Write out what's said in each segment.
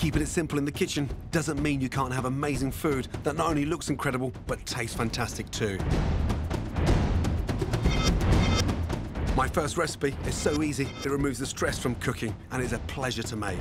Keeping it simple in the kitchen doesn't mean you can't have amazing food that not only looks incredible, but tastes fantastic too. My first recipe is so easy, it removes the stress from cooking and is a pleasure to make.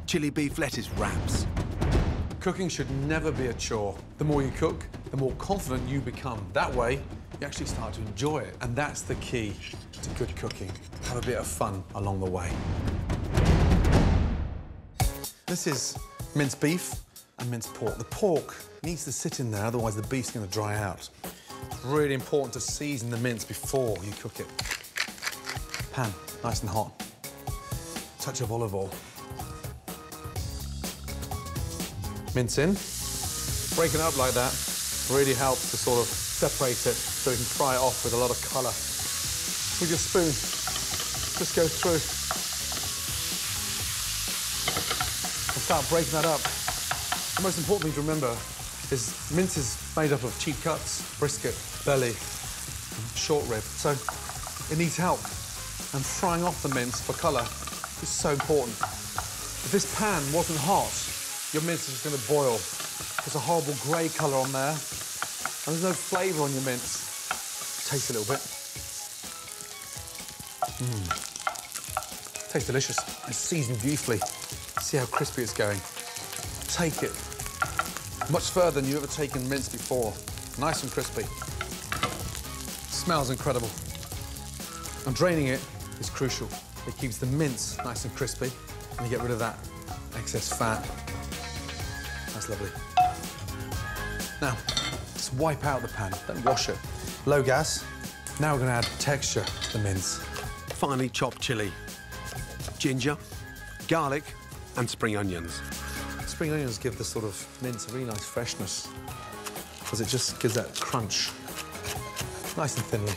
Chili beef lettuce wraps. Cooking should never be a chore. The more you cook, the more confident you become. That way, you actually start to enjoy it. And that's the key to good cooking. Have a bit of fun along the way. This is minced beef and minced pork. The pork needs to sit in there, otherwise the beef's going to dry out. It's really important to season the mince before you cook it. Pan, nice and hot. Touch of olive oil. Mince in. Breaking it up like that really helps to sort of separate it so you can fry it off with a lot of colour. With your spoon, just go through. And start breaking that up. The most important thing to remember is mince is made up of cheap cuts, brisket, belly, and short rib. So it needs help. And frying off the mince for colour is so important. If this pan wasn't hot, your mince is going to boil. There's a horrible grey colour on there, and there's no flavour on your mince. Taste a little bit. Tastes delicious. It's seasoned beautifully. See how crispy it's going. Take it much further than you've ever taken mince before. Nice and crispy. Smells incredible. And draining it is crucial. It keeps the mince nice and crispy, and you get rid of that excess fat. That's lovely. Now, just wipe out the pan, don't wash it. Low gas. Now we're going to add texture to the mince. Finely chopped chilli, ginger, garlic, and spring onions. Spring onions give the sort of mince a really nice freshness, because it just gives that crunch. Nice and thinly.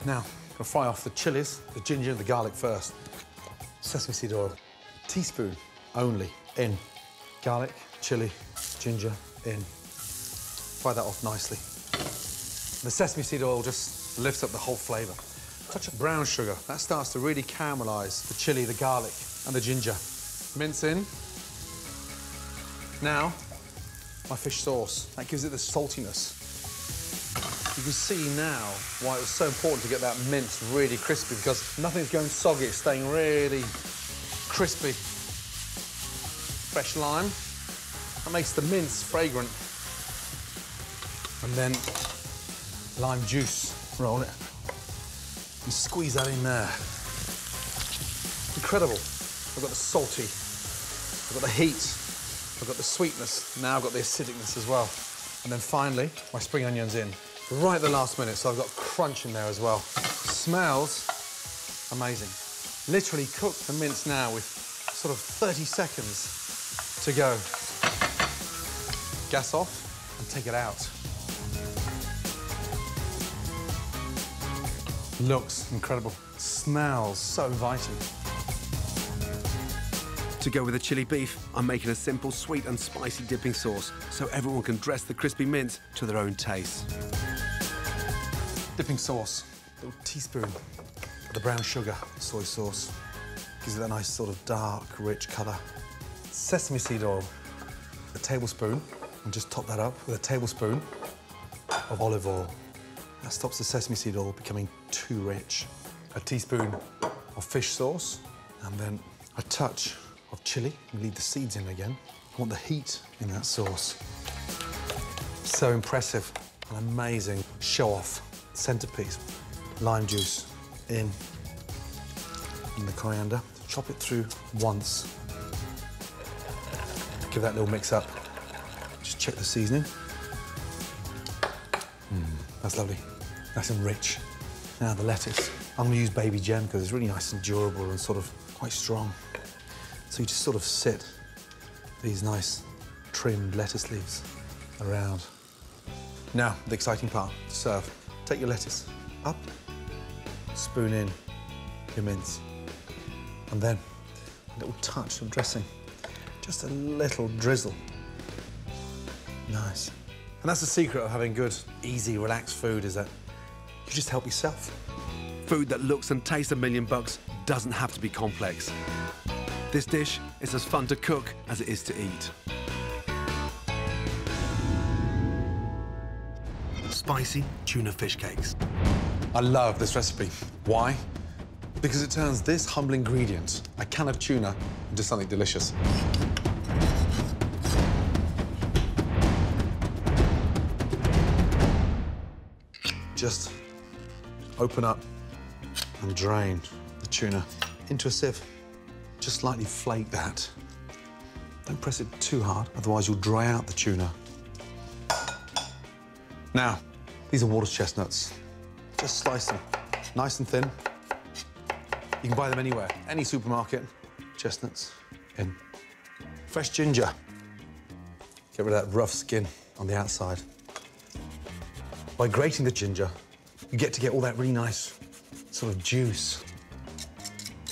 Now, I'll fry off the chilies, the ginger, and the garlic first. Sesame seed oil, teaspoon only, in. Garlic, chili, ginger, in. Fry that off nicely. The sesame seed oil just lifts up the whole flavour. Touch of brown sugar, that starts to really caramelise the chili, the garlic, and the ginger. Mince in. Now, my fish sauce. That gives it the saltiness. You can see now why it was so important to get that mince really crispy, because nothing's going soggy, it's staying really crispy. Fresh lime, that makes the mince fragrant. And then lime juice, roll it, and squeeze that in there. Incredible. I've got the salty, I've got the heat, I've got the sweetness, now I've got the acidicness as well. And then finally, my spring onions in. Right at the last minute, so I've got crunch in there as well. Smells amazing. Literally cook the mince now with sort of 30 seconds to go. Gas off and take it out. Looks incredible. Smells so inviting. To go with the chili beef, I'm making a simple sweet and spicy dipping sauce so everyone can dress the crispy mince to their own taste. Dipping sauce, a little teaspoon of the brown sugar, soy sauce. Gives it that nice sort of dark, rich colour. Sesame seed oil, a tablespoon, and just top that up with a tablespoon of olive oil. That stops the sesame seed oil becoming too rich. A teaspoon of fish sauce, and then a touch of chilli. Leave the seeds in again. I want the heat in that sauce. So impressive, an amazing show-off centerpiece. Lime juice in, and the coriander. Chop it through once. Give that little mix up. Just check the seasoning. That's lovely. Nice and rich. Now the lettuce. I'm going to use baby gem because it's really nice and durable and sort of quite strong. So you just sort of sit these nice trimmed lettuce leaves around. Now, the exciting part, to serve. Take your lettuce up, spoon in your mince, and then a little touch of dressing. Just a little drizzle. Nice. And that's the secret of having good, easy, relaxed food, is that you just help yourself. Food that looks and tastes $1 million doesn't have to be complex. This dish is as fun to cook as it is to eat. Spicy tuna fish cakes. I love this recipe. Why? Because it turns this humble ingredient, a can of tuna, into something delicious. Just open up and drain the tuna into a sieve. Just slightly flake that. Don't press it too hard, otherwise you'll dry out the tuna. Now, these are water chestnuts. Just slice them nice and thin. You can buy them anywhere, any supermarket. Chestnuts in. Fresh ginger. Get rid of that rough skin on the outside. By grating the ginger, you get all that really nice sort of juice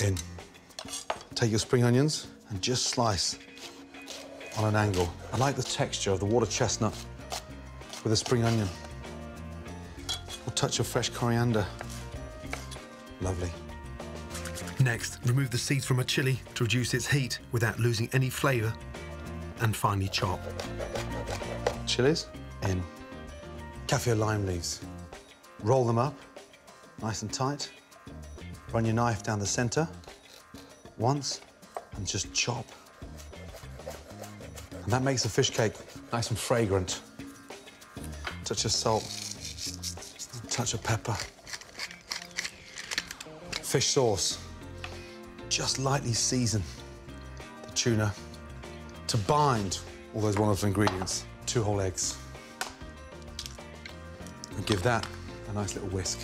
in. Take your spring onions and just slice on an angle. I like the texture of the water chestnut with a spring onion. A touch of fresh coriander. Lovely. Next, remove the seeds from a chili to reduce its heat without losing any flavour, and finely chop. Chilies in. Kaffir lime leaves. Roll them up, nice and tight. Run your knife down the centre once and just chop. And that makes the fish cake nice and fragrant. Touch of salt, touch of pepper. Fish sauce. Just lightly season the tuna to bind all those wonderful ingredients. 2 whole eggs. And give that a nice little whisk.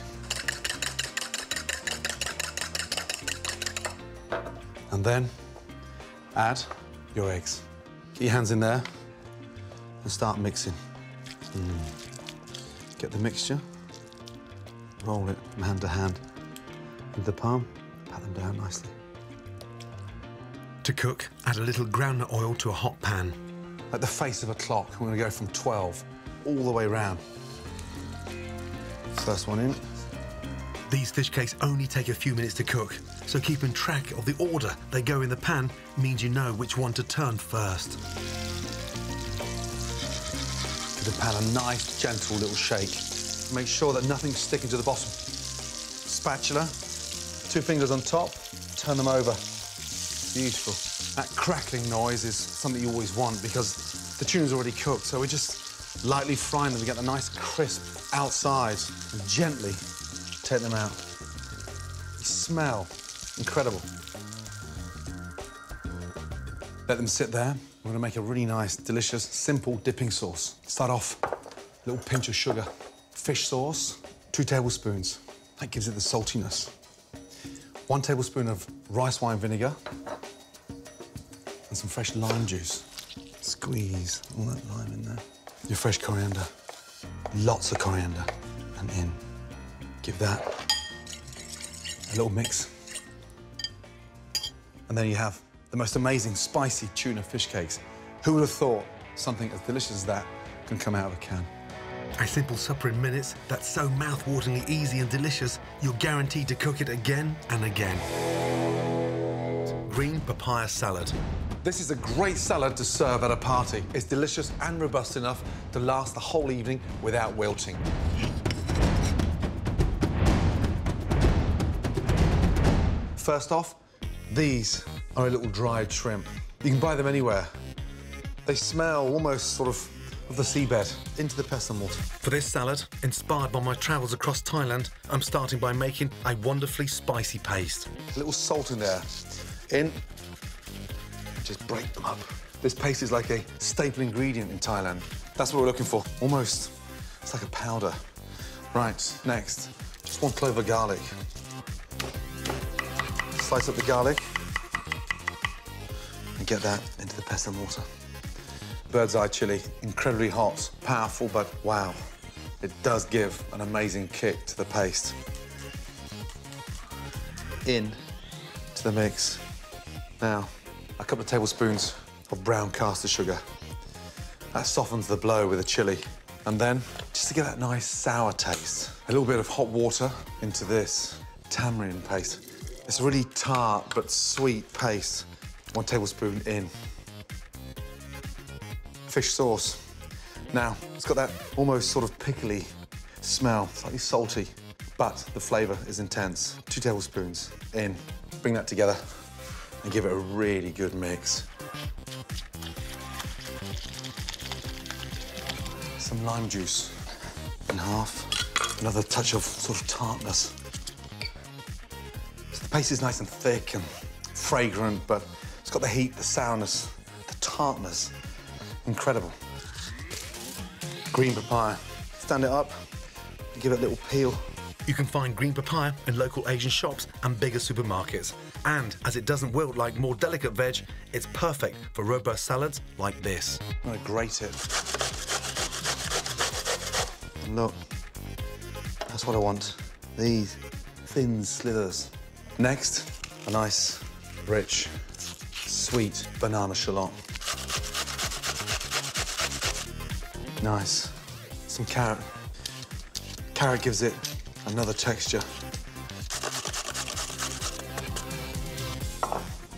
And then add your eggs. Get your hands in there and start mixing. Get the mixture, roll it from hand to hand into the palm, pat them down nicely. To cook, add a little groundnut oil to a hot pan. Like the face of a clock, we're going to go from 12 all the way round. First one in. These fish cakes only take a few minutes to cook, so keeping track of the order they go in the pan means you know which one to turn first. Give the pan a nice, gentle little shake. Make sure that nothing's sticking to the bottom. Spatula, 2 fingers on top, turn them over. Beautiful. That crackling noise is something you always want because the tuna's already cooked, so we're just lightly frying them to get the nice crisp outside and gently take them out. They smell incredible. Let them sit there. We're gonna make a really nice, delicious, simple dipping sauce. Start off, a little pinch of sugar. Fish sauce, 2 tablespoons. That gives it the saltiness. 1 tablespoon of rice wine vinegar and some fresh lime juice. Squeeze all that lime in there. Your fresh coriander, lots of coriander, and in. Give that a little mix. And then you have the most amazing spicy tuna fish cakes. Who would have thought something as delicious as that can come out of a can? A simple supper in minutes that's so mouth-wateringly easy and delicious, you're guaranteed to cook it again and again. Green papaya salad. This is a great salad to serve at a party. It's delicious and robust enough to last the whole evening without wilting. First off, these are a little dried shrimp. You can buy them anywhere. They smell almost sort of the seabed, into the pestle mortar. For this salad, inspired by my travels across Thailand, I'm starting by making a wonderfully spicy paste. A little salt in there. In. Just break them up. This paste is like a staple ingredient in Thailand. That's what we're looking for. Almost, it's like a powder. Right, next, just 1 clove of garlic. Slice up the garlic and get that into the pestle mortar. Bird's eye chili, incredibly hot, powerful, but wow, it does give an amazing kick to the paste. In to the mix. Now, a couple of tablespoons of brown caster sugar. That softens the blow with the chili. And then, just to get that nice sour taste, a little bit of hot water into this tamarind paste. It's a really tart but sweet paste. 1 tablespoon in. Fish sauce. Now, it's got that almost sort of pickly smell, slightly salty, but the flavour is intense. 2 tablespoons in. Bring that together and give it a really good mix. Some lime juice in half. Another touch of sort of tartness. So the paste is nice and thick and fragrant, but it's got the heat, the sourness, the tartness. Incredible. Green papaya. Stand it up and give it a little peel. You can find green papaya in local Asian shops and bigger supermarkets. And as it doesn't wilt like more delicate veg, it's perfect for robust salads like this. I'm gonna grate it. And look, that's what I want. These thin slithers. Next, a nice, rich, sweet banana shallot. Nice. Some carrot. Carrot gives it another texture.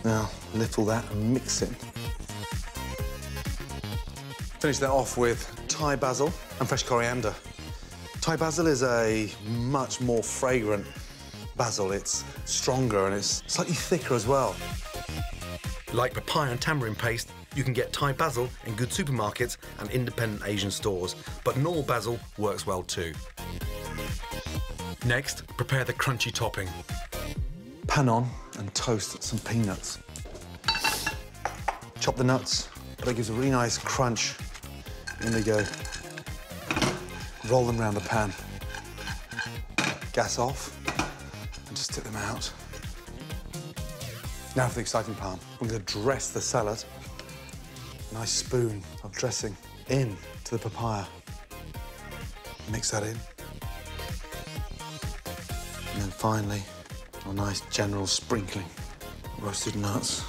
Now, lift all that and mix it. Finish that off with Thai basil and fresh coriander. Thai basil is a much more fragrant basil. It's stronger and it's slightly thicker as well. Like papaya and tamarind paste, you can get Thai basil in good supermarkets and independent Asian stores, but normal basil works well too. Next, prepare the crunchy topping. Pan on and toast some peanuts. Chop the nuts, that gives a really nice crunch. In they go. Roll them around the pan. Gas off and just tip them out. Now for the exciting part. We're going to dress the salad. Nice spoon of dressing in to the papaya. Mix that in. And then finally, a nice general sprinkling of roasted nuts.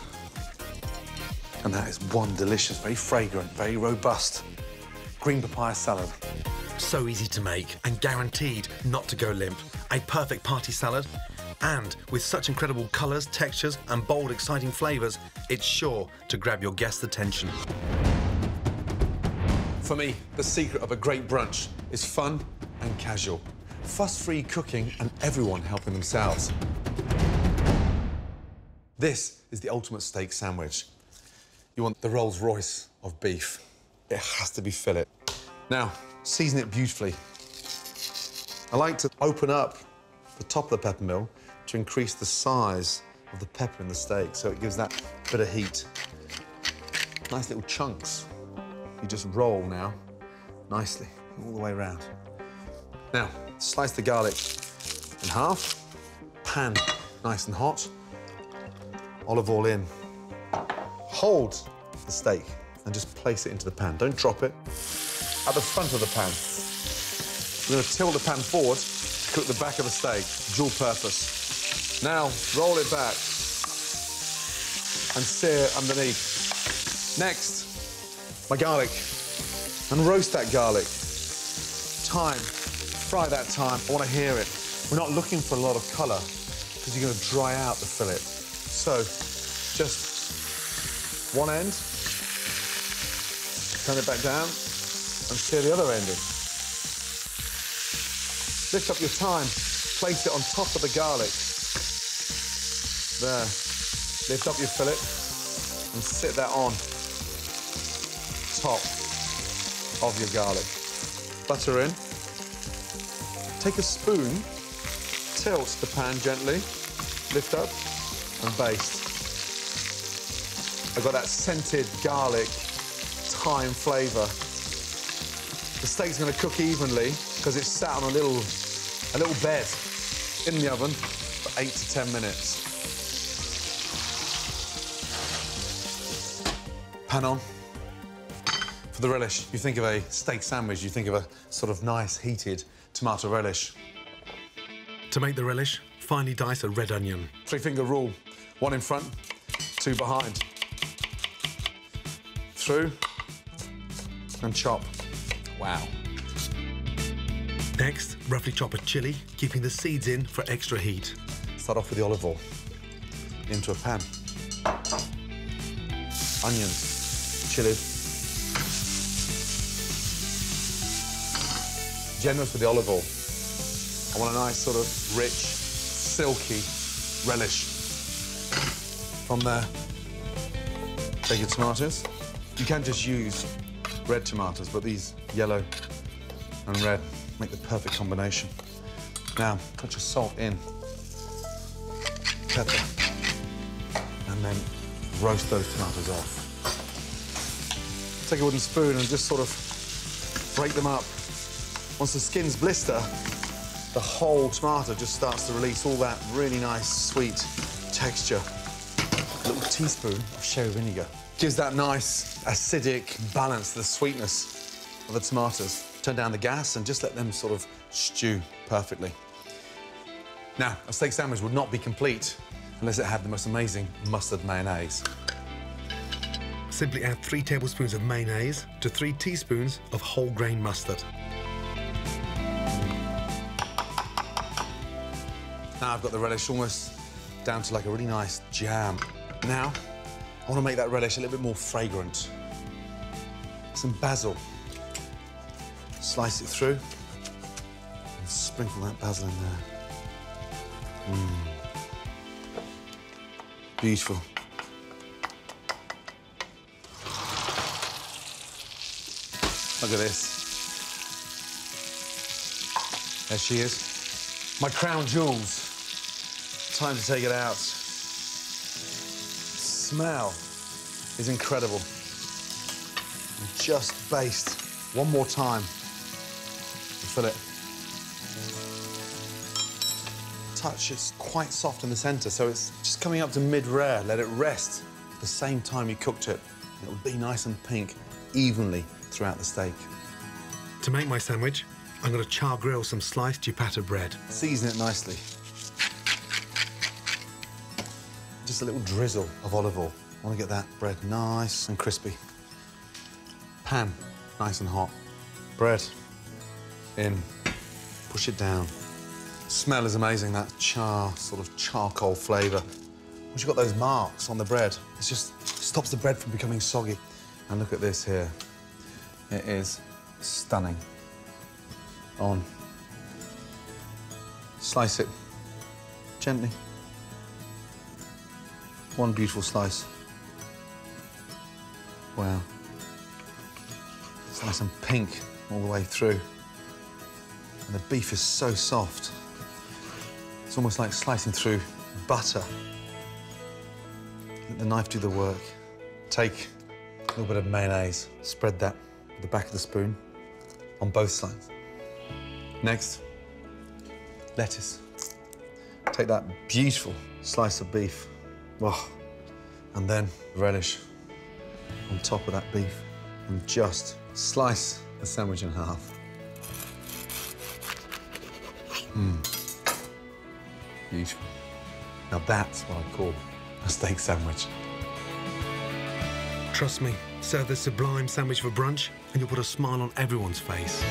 And that is one delicious, very fragrant, very robust green papaya salad. So easy to make and guaranteed not to go limp. A perfect party salad. And with such incredible colours, textures and bold, exciting flavours, it's sure to grab your guests' attention. For me, the secret of a great brunch is fun and casual. Fuss-free cooking and everyone helping themselves. This is the ultimate steak sandwich. You want the Rolls-Royce of beef. It has to be fillet. Now, season it beautifully. I like to open up the top of the pepper mill to increase the size of the pepper in the steak, so it gives that bit of heat. Nice little chunks. You just roll now, nicely, all the way around. Now, slice the garlic in half. Pan nice and hot. Olive oil in. Hold the steak and just place it into the pan. Don't drop it. At the front of the pan. We're going to tilt the pan forward to cook the back of the steak, dual purpose. Now, roll it back and sear underneath. Next, my garlic. And roast that garlic. Thyme, fry that thyme. I want to hear it. We're not looking for a lot of colour because you're going to dry out the fillet. So, just one end, turn it back down, and sear the other end in. Lift up your thyme, place it on top of the garlic. There. Lift up your fillet and sit that on top of your garlic. Butter in. Take a spoon, tilt the pan gently, lift up and baste. I've got that scented garlic, thyme flavour. The steak's going to cook evenly because it's sat on a little bed in the oven for 8 to 10 minutes. Pan on. For the relish, you think of a steak sandwich, you think of a sort of nice heated tomato relish. To make the relish, finely dice a red onion. 3-finger rule. 1 in front, 2 behind. Through and chop. Wow. Next, roughly chop a chilli, keeping the seeds in for extra heat. Start off with the olive oil into a pan. onions, chili. Generous with the olive oil. I want a nice sort of rich, silky relish. From there, take your tomatoes. You can just use red tomatoes, but these yellow and red make the perfect combination. Now, put your salt in, pepper, and then roast those tomatoes off. Take a wooden spoon and just sort of break them up. Once the skins blister, the whole tomato just starts to release all that really nice, sweet texture. A little teaspoon of sherry vinegar gives that nice, acidic balance to the sweetness of the tomatoes. Turn down the gas and just let them sort of stew perfectly. Now, a steak sandwich would not be complete unless it had the most amazing mustard mayonnaise. Simply add 3 tablespoons of mayonnaise to 3 teaspoons of whole grain mustard. Now I've got the relish almost down to like a really nice jam. Now, I want to make that relish a little bit more fragrant. Some basil. Slice it through and sprinkle that basil in there. Beautiful. Look at this. There she is. My crown jewels. Time to take it out. Smell is incredible. And just baste one more time. Fill it. Touch, it's quite soft in the centre, so it's just coming up to mid-rare. Let it rest at the same time you cooked it. It'll be nice and pink evenly throughout the steak. To make my sandwich, I'm going to char grill some sliced ciabatta bread. Season it nicely. Just a little drizzle of olive oil. I want to get that bread nice and crispy. Pan, nice and hot. Bread in, push it down. Smell is amazing, that sort of charcoal flavour. Once you've got those marks on the bread, it just stops the bread from becoming soggy. And look at this here. It is stunning. On. Slice it gently. One beautiful slice. Wow. It's nice and pink all the way through. And the beef is so soft. It's almost like slicing through butter. Let the knife do the work. Take a little bit of mayonnaise, spread that with the back of the spoon on both sides. Next, lettuce. Take that beautiful slice of beef. Oh, and then relish on top of that beef. And just slice the sandwich in half. Beautiful. Now that's what I call a steak sandwich. Trust me, serve this sublime sandwich for brunch and you'll put a smile on everyone's face.